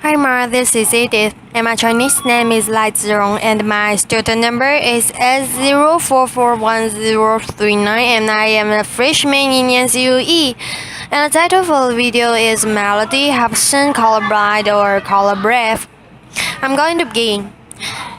Hi Ma, this is Edith, and my Chinese name is Lai Zirong, and my student number is S04411039, and I am a freshman in NCUE. And the title for the video is Mellody, Hobson, Color Blind or Color Brave. I'm going to begin.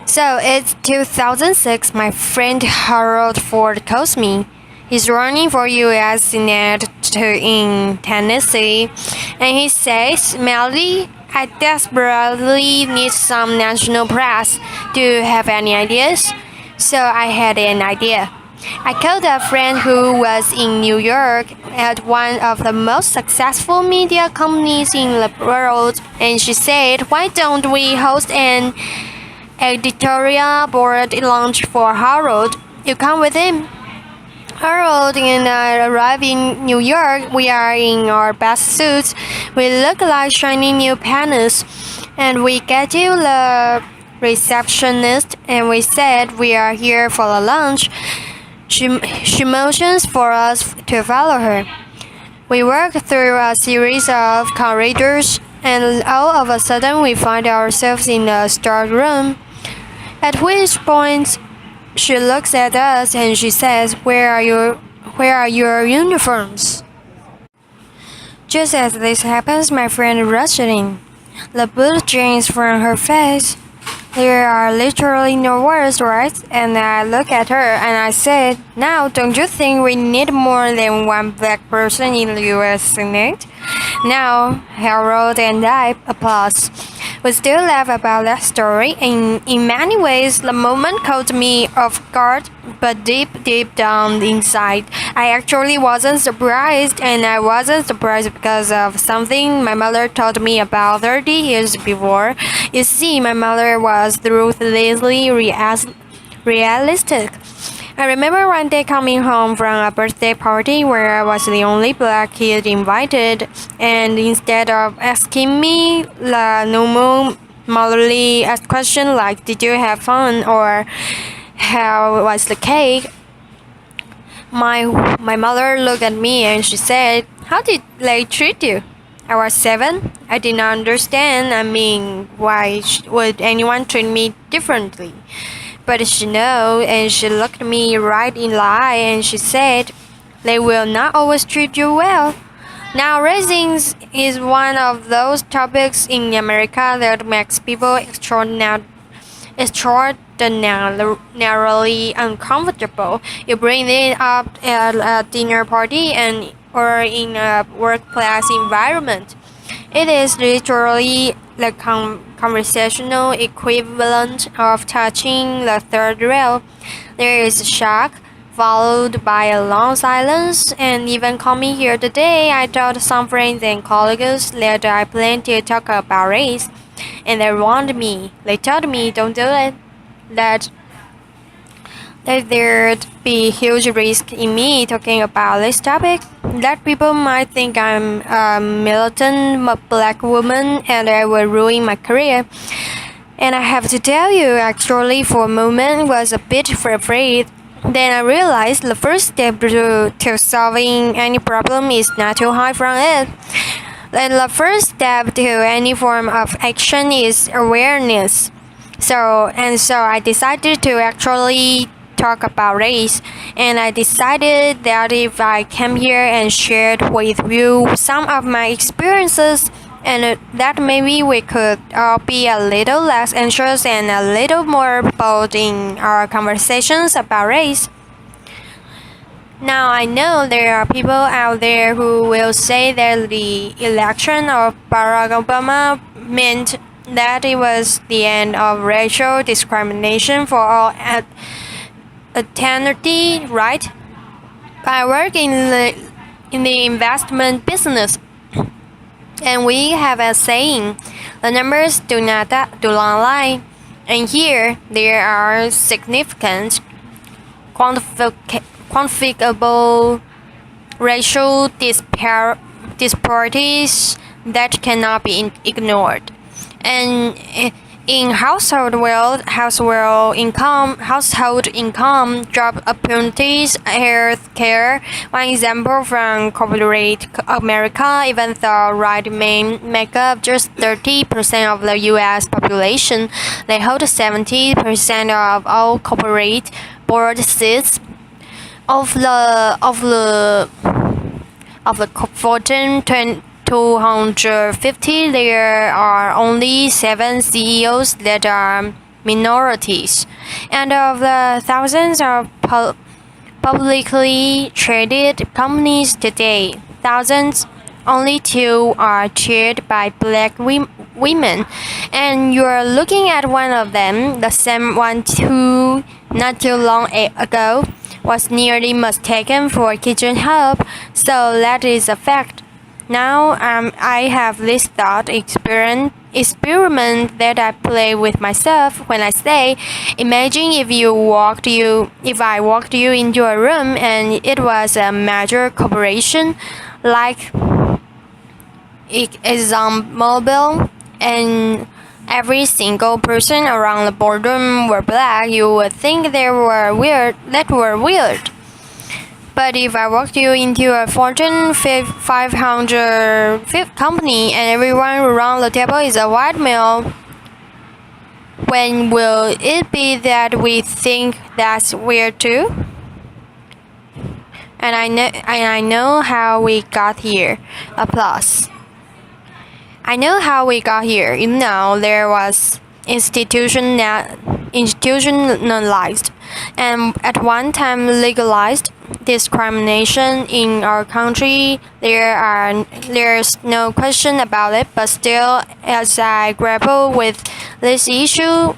So it's 2006. My friend Harold Ford calls me. He's running for U.S. Senate in Tennessee, and he says, Mellody, I desperately need some national press. Do you have any ideas? So I had an idea. I called a friend who was in New York at one of the most successful media companies in the world, and she said, why don't we host an editorial board lunch for Harold? You come with him? Harold and I arrive in New York. We are in our best suits. We look like shiny new panels. And we get to the receptionist and we said we are here for the lunch. She motions for us to follow her. We walk through a series of corridors and all of a sudden we find ourselves in a storeroom. At which point she looks at us and she says, Where are your uniforms? Just as this happens, my friend rushed in. The blood drains from her face. There are literally no words, right? And I look at her and I said, Now, don't you think we need more than one black person in the U.S. Senate? Now, Harold and I applaud. We still laugh about that story, and in many ways, the moment caught me off guard, but deep down inside, I actually wasn't surprised, and I wasn't surprised because of something my mother told me about 30 years before. You see, my mother was ruthlessly realistic. I remember one day coming home from a birthday party where I was the only black kid invited, and instead of asking me the normal motherly question like, did you have fun or how was the cake, my mother looked at me and she said, how did they treat you? I was 7. I did not understand. I mean, why would anyone treat me differently? But she knew, and she looked me right in the eye and she said, they will not always treat you well. Now, racism is one of those topics in America that makes people extraordinarily uncomfortable. You bring it up at a dinner party or in a workplace environment. It is literally the conversational equivalent of touching the third rail. There is shock, followed by a long silence, and even coming here today, I told some friends and colleagues that I plan to talk about race, and they warned me. They told me, don't do it, that there'd be huge risk in me talking about this topic, that people might think I'm a militant black woman and I will ruin my career. And I have to tell you, actually, for a moment, was a bit afraid. Then I realized the first step to solving any problem is not to hide from it. And the first step to any form of action is awareness. So I decided to actually talk about race, and I decided that if I came here and shared with you some of my experiences, and that maybe we could all be a little less anxious and a little more bold in our conversations about race. Now I know there are people out there who will say that the election of Barack Obama meant that it was the end of racial discrimination for all eternity, right? I work in the investment business, and we have a saying: the numbers do not lie. And here there are significant, quantifiable racial disparities that cannot be ignored. And In household income, job opportunities, health care. One example from corporate America, even though white men make up just 30% of the U.S. population, they hold 70% of all corporate board seats. Of the Fortune 250, there are only 7 CEOs that are minorities, and of the thousands of publicly traded companies today, only 2 are chaired by black women, and you're looking at one of them, the same one who, not too long ago, was nearly mistaken for kitchen help, so that is a fact. Now I have this thought experiment that I play with myself when I say, imagine if I walked you into a room and it was a major corporation like ExxonMobil, and every single person around the boardroom were black, you would think they were weird. But if I walked you into a Fortune 500 company and everyone around the table is a white male, when will it be that we think that's weird too? And I know how we got here. Applause. I know how we got here. There was institutionalized and at one time legalized discrimination in our country. There's no question about it, but still, as I grapple with this issue,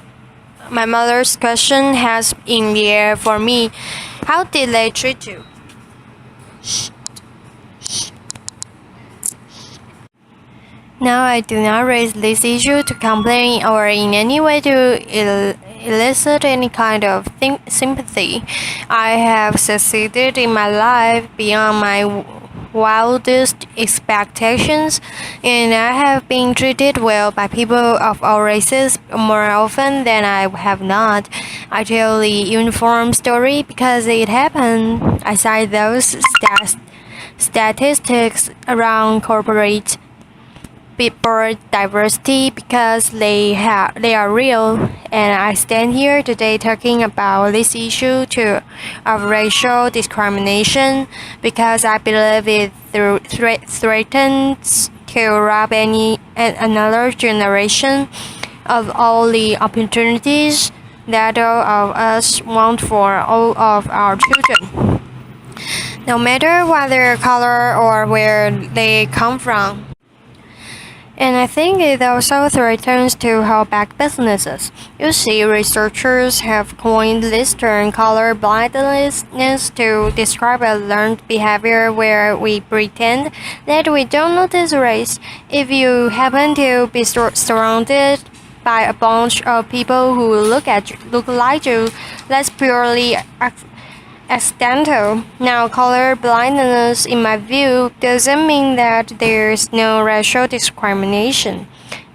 my mother's question has in the air for me. How did they treat you? Now, I do not raise this issue to complain or in any way to elicit any kind of sympathy. I have succeeded in my life beyond my wildest expectations, and I have been treated well by people of all races more often than I have not. I tell the uniform story because it happened. I cite those statistics around corporate board diversity because they are real, and I stand here today talking about this issue of racial discrimination because I believe it threatens to rob another generation of all the opportunities that all of us want for all of our children, no matter what their color or where they come from. And I think it also threatens to hold back businesses. You see, researchers have coined this term color blindness to describe a learned behavior where we pretend that we don't notice race. If you happen to be surrounded by a bunch of people who look like you, that's purely accidental. Now, color blindness, in my view, doesn't mean that there's no racial discrimination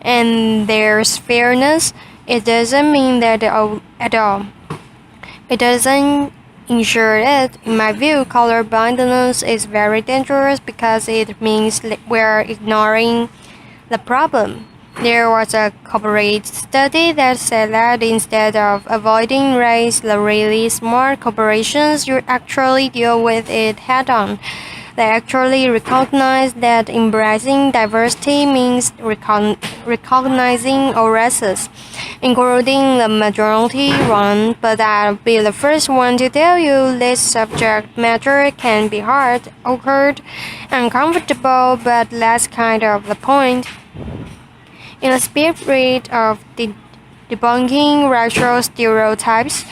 and there's fairness. It doesn't mean that at all. It doesn't ensure it. In my view, color blindness is very dangerous because it means we're ignoring the problem. There was a corporate study that said that instead of avoiding race, the really smart corporations actually deal with it head-on. They actually recognize that embracing diversity means recognizing all races, including the majority one. But I'll be the first one to tell you this subject matter can be hard, awkward, uncomfortable, but that's kind of the point. In the spirit of debunking racial stereotypes,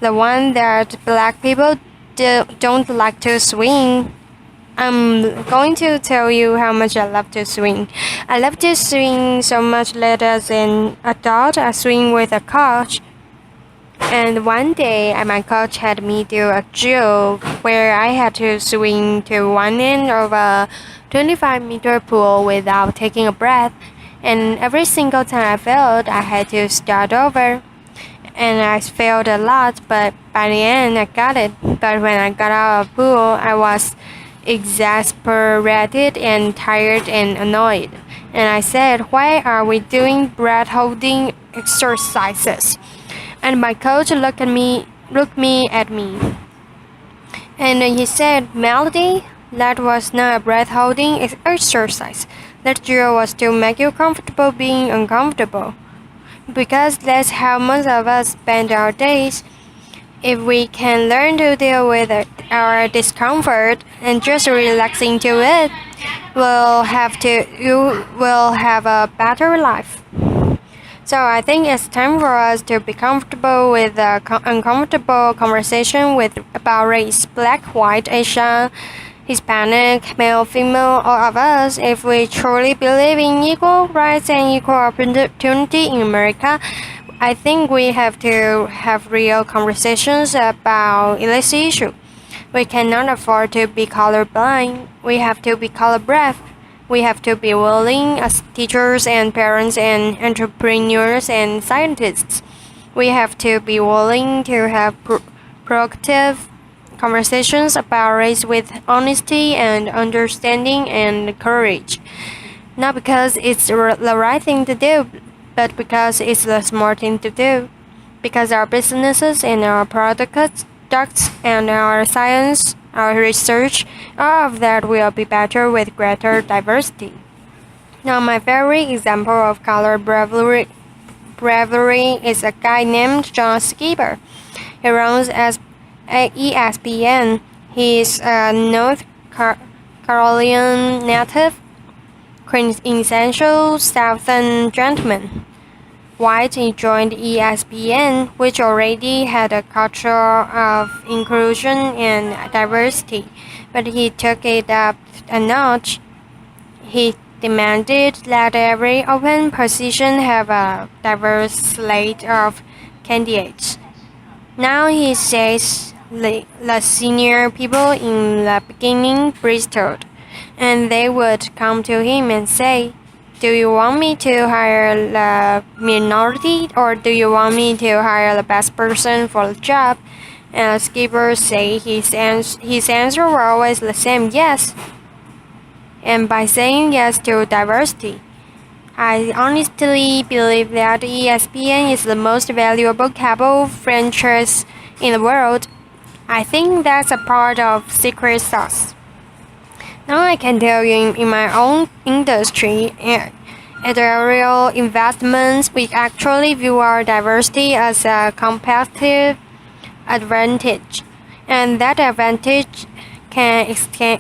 the one that black people don't like to swing, I'm going to tell you how much I love to swing. I love to swing so much that as an adult, I swing with a coach. And one day, my coach had me do a drill where I had to swing to one end of a 25-meter pool without taking a breath. And every single time I failed, I had to start over. And I failed a lot, but by the end, I got it. But when I got out of pool, I was exasperated and tired and annoyed. And I said, "Why are we doing breath holding exercises?" And my coach looked at me, and he said, "Mellody, that was not a breath holding exercise. That drill was to make you comfortable being uncomfortable. Because that's how most of us spend our days. If we can learn to deal with our discomfort and just relaxing to it, you will have a better life." So I think it's time for us to be comfortable with the uncomfortable conversation about race, black, white, Asian, Hispanic, male, female, all of us. If we truly believe in equal rights and equal opportunity in America, I think we have to have real conversations about this issue. We cannot afford to be colorblind. We have to be colorblind. We have to be willing as teachers and parents and entrepreneurs and scientists. We have to be willing to have proactive conversations about race with honesty and understanding and courage. Not because it's the right thing to do, but because it's the smart thing to do. Because our businesses and our products and our science, our research, all of that will be better with greater diversity. Now, my favorite example of color bravery is a guy named John Skipper. He runs as ESPN. He is a North Carolina native, quintessential Southern gentleman. White, he joined ESPN, which already had a culture of inclusion and diversity, but he took it up a notch. He demanded that every open position have a diverse slate of candidates. Now he says the senior people in the beginning bristled, and they would come to him and say, "Do you want me to hire the minority, or do you want me to hire the best person for the job?" And Skipper said his answer were always the same, "Yes." And by saying yes to diversity, I honestly believe that ESPN is the most valuable cable franchise in the world. I think that's a part of secret sauce. Now I can tell you in my own industry, editorial investments, we actually view our diversity as a competitive advantage. And that advantage can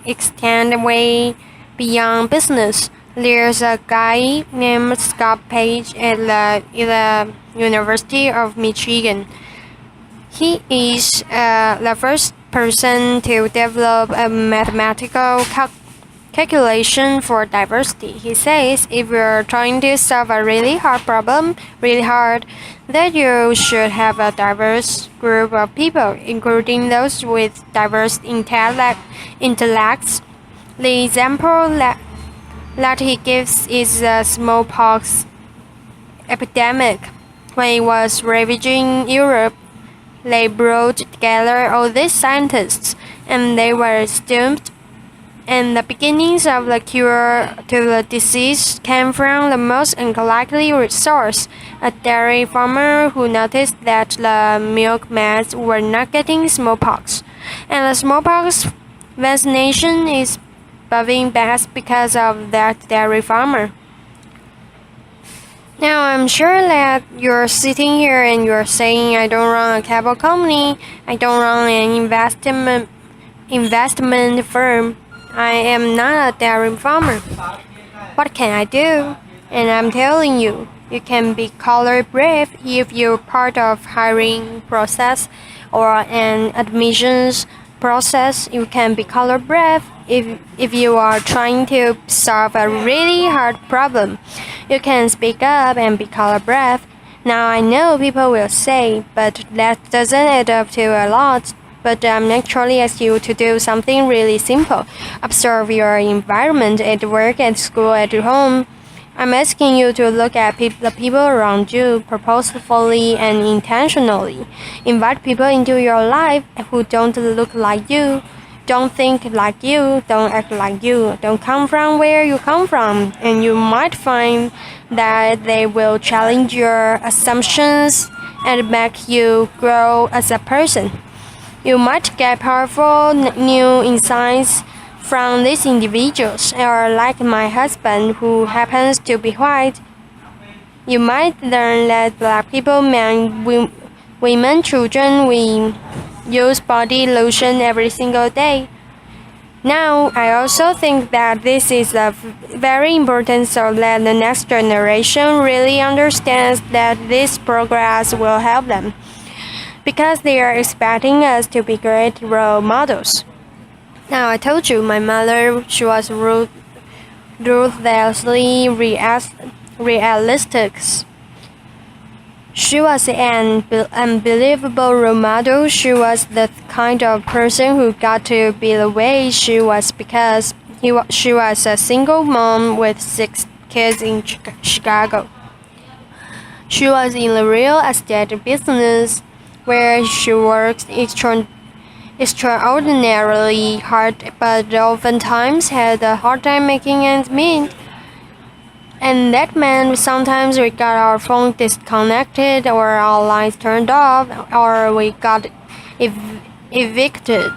extend way beyond business. There's a guy named Scott Page at the University of Michigan. He is the first person to develop a mathematical calculation for diversity. He says if you're trying to solve a really hard problem, that you should have a diverse group of people, including those with diverse intellects. The example that he gives is the smallpox epidemic. When it was ravaging Europe, they brought together all these scientists, and they were stumped. And the beginnings of the cure to the disease came from the most unlikely source, a dairy farmer who noticed that the milkmaids were not getting smallpox. And the smallpox vaccination is booming back because of that dairy farmer. Now, I'm sure that you're sitting here and you're saying, "I don't run a cable company, I don't run an investment firm, I am not a dairy farmer. What can I do?" And I'm telling you, you can be color brave if you're part of hiring process or an admissions process. You can be color brave if you are trying to solve a really hard problem. You can speak up and be color brave. Now I know people will say, "But that doesn't add up to a lot." But I'm actually ask you to do something really simple. Observe your environment at work, at school, at home. I'm asking you to look at the people around you purposefully and intentionally. Invite people into your life who don't look like you, don't think like you, don't act like you, don't come from where you come from, and you might find that they will challenge your assumptions and make you grow as a person. You might get powerful new insights from these individuals, or like my husband, who happens to be white. You might learn that black people, men, women, children, we use body lotion every single day. Now, I also think that this is very important so that the next generation really understands that this progress will help them, because they are expecting us to be great role models. Now, I told you my mother, she was ruthlessly realistic. She was an unbelievable role model. She was the kind of person who got to be the way she was because she was a single mom with 6 kids in Chicago. She was in the real estate business, where she worked extraordinarily hard, but oftentimes had a hard time making ends meet. And that meant sometimes we got our phone disconnected, or our lights turned off, or we got evicted.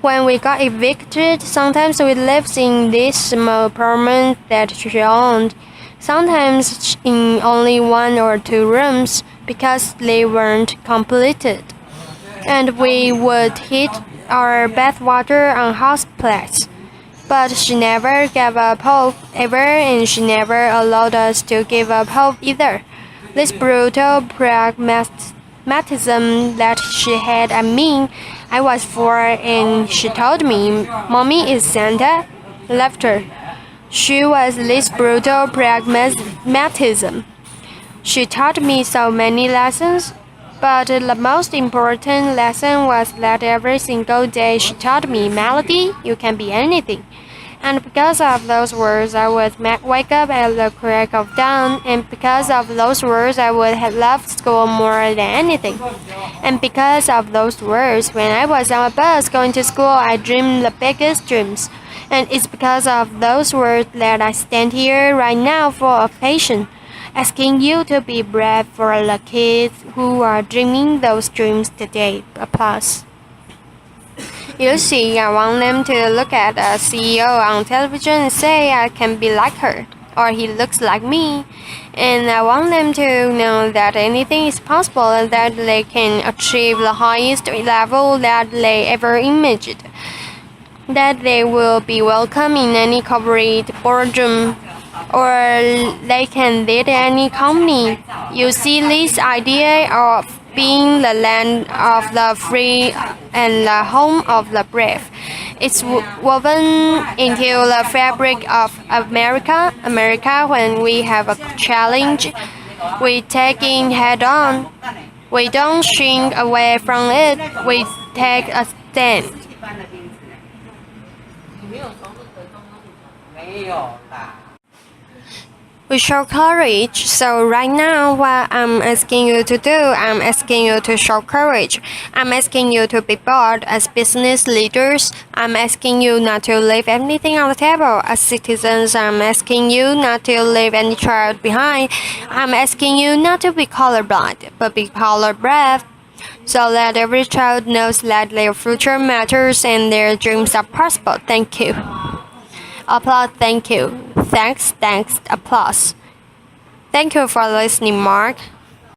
When we got evicted, sometimes we lived in this small apartment that she owned, sometimes in only 1 or 2 rooms because they weren't completed. And we would heat our bathwater on hot plates. But she never gave up hope, ever, and she never allowed us to give up hope either. This brutal pragmatism that she had at me, I was 4, and she told me, "Mommy is Santa," left her. She was this brutal pragmatism. She taught me so many lessons, but the most important lesson was that every single day she taught me, "Mellody, you can be anything." And because of those words, I would wake up at the crack of dawn, and because of those words, I would have loved school more than anything. And because of those words, when I was on a bus going to school, I dreamed the biggest dreams. And it's because of those words that I stand here right now full of passion, asking you to be brave for the kids who are dreaming those dreams today. Applause. You see, I want them to look at a CEO on television and say I can be like her, or he looks like me. And I want them to know that anything is possible and that they can achieve the highest level that they ever imagined. That they will be welcome in any corporate boardroom, or they can lead any company. You see, this idea of being the land of the free and the home of the brave, it's woven into the fabric of America. When we have a challenge, we take it head on. We don't shrink away from it. We take a stand. We show courage. So right now, what I'm asking you to do, I'm asking you to show courage. I'm asking you to be bold as business leaders. I'm asking you not to leave anything on the table. As citizens, I'm asking you not to leave any child behind. I'm asking you not to be colorblind, but be color brave, so that every child knows that their future matters and their dreams are possible. Thank you. Applause. Thank you. Thanks. Applause. Thank you for listening, Mark.